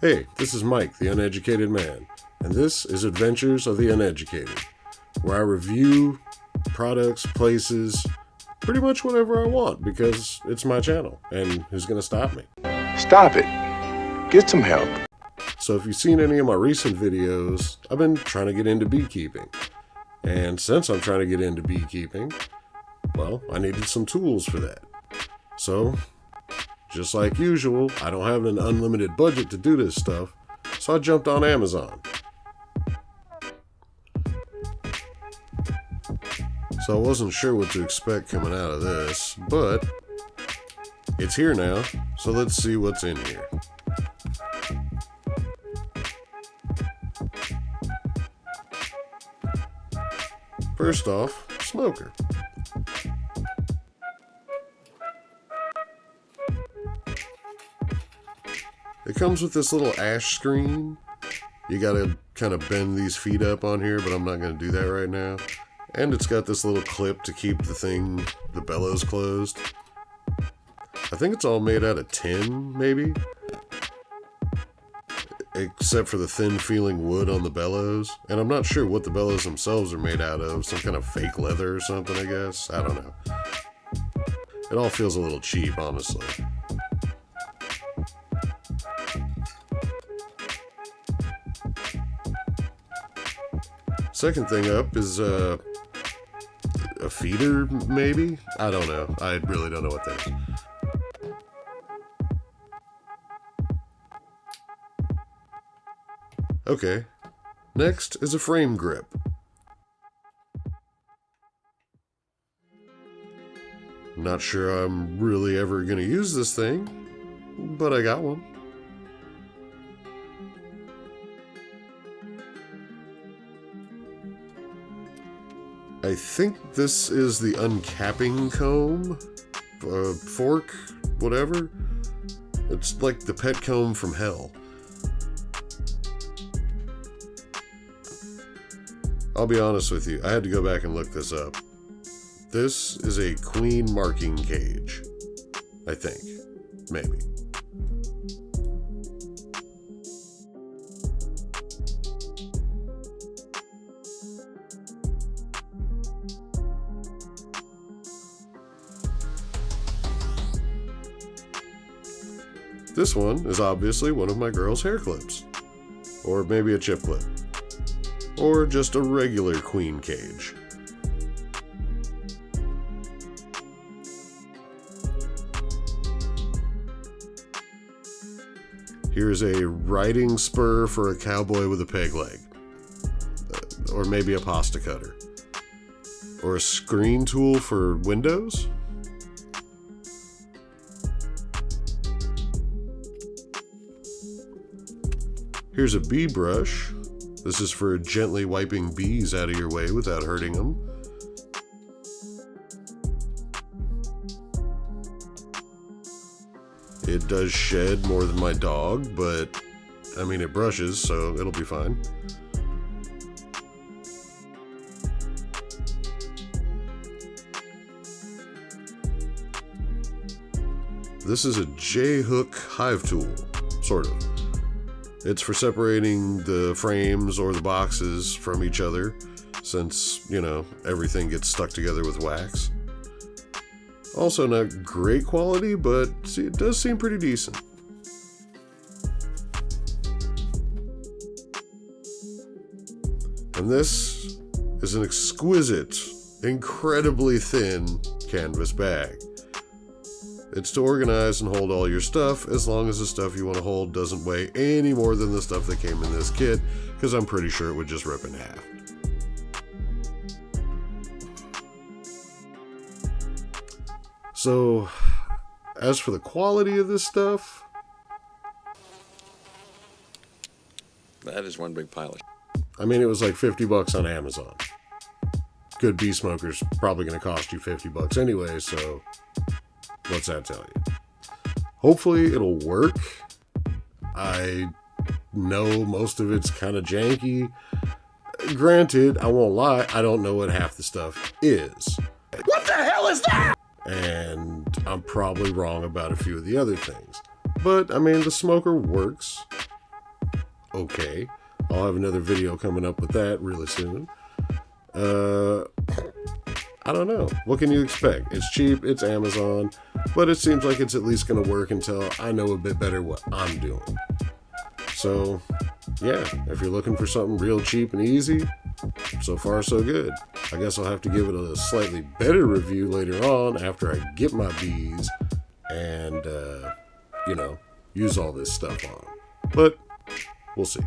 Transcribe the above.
Hey, this is Mike, the Uneducated Man, and this is Adventures of the Uneducated, where I review products, places, pretty much whatever I want, because it's my channel, and who's going to stop me? Stop it. Get some help. So if you've seen any of my recent videos, I've been trying to get into beekeeping. And since I'm trying to get into beekeeping, well, I needed some tools for that. So, just like usual, I don't have an unlimited budget to do this stuff, so I jumped on Amazon. So I wasn't sure what to expect coming out of this, but it's here now, so let's see what's in here. First off, smoker. It comes with this little ash screen. You gotta kind of bend these feet up on here, but I'm not gonna do that right now. And it's got this little clip to keep the bellows closed. I think it's all made out of tin, maybe? Except for the thin feeling wood on the bellows. And I'm not sure what the bellows themselves are made out of. Some kind of fake leather or something, I guess. I don't know. It all feels a little cheap, honestly. Second thing up is a feeder, maybe? I don't know. I really don't know what that is. Okay, next is a frame grip. Not sure I'm really ever going to use this thing, but I got one. I think this is the uncapping comb, fork, whatever. It's like the pet comb from hell. I'll be honest with you, I had to go back and look this up. This is a queen marking cage. I think. Maybe. This one is obviously one of my girl's hair clips. Or maybe a chip clip. Or just a regular queen cage. Here's a riding spur for a cowboy with a peg leg. Or maybe a pasta cutter. Or a screen tool for windows. Here's a bee brush. This is for gently wiping bees out of your way without hurting them. It does shed more than my dog, but I mean it brushes, so it'll be fine. This is a J-hook hive tool, sort of. It's for separating the frames or the boxes from each other, since, you know, everything gets stuck together with wax. Also not great quality, but it does seem pretty decent. And this is an exquisite, incredibly thin canvas bag. It's to organize and hold all your stuff, as long as the stuff you want to hold doesn't weigh any more than the stuff that came in this kit, because I'm pretty sure it would just rip in half. So, as for the quality of this stuff, that is one big pile of I mean, it was like $50 on Amazon. Good bee smoker's probably going to cost you $50 anyway, so what's that tell you? Hopefully it'll work. I know most of it's kind of janky. Granted, I won't lie, I don't know what half the stuff is. What the hell is that? And I'm probably wrong about a few of the other things. But, I mean, the smoker works. okay. I'll have another video coming up with that really soon. I don't know. What can you expect? It's cheap, it's Amazon, but it seems like it's at least going to work until I know a bit better what I'm doing. So, yeah, if you're looking for something real cheap and easy, so far so good. I guess I'll have to give it a slightly better review later on after I get my bees and, use all this stuff on. But we'll see.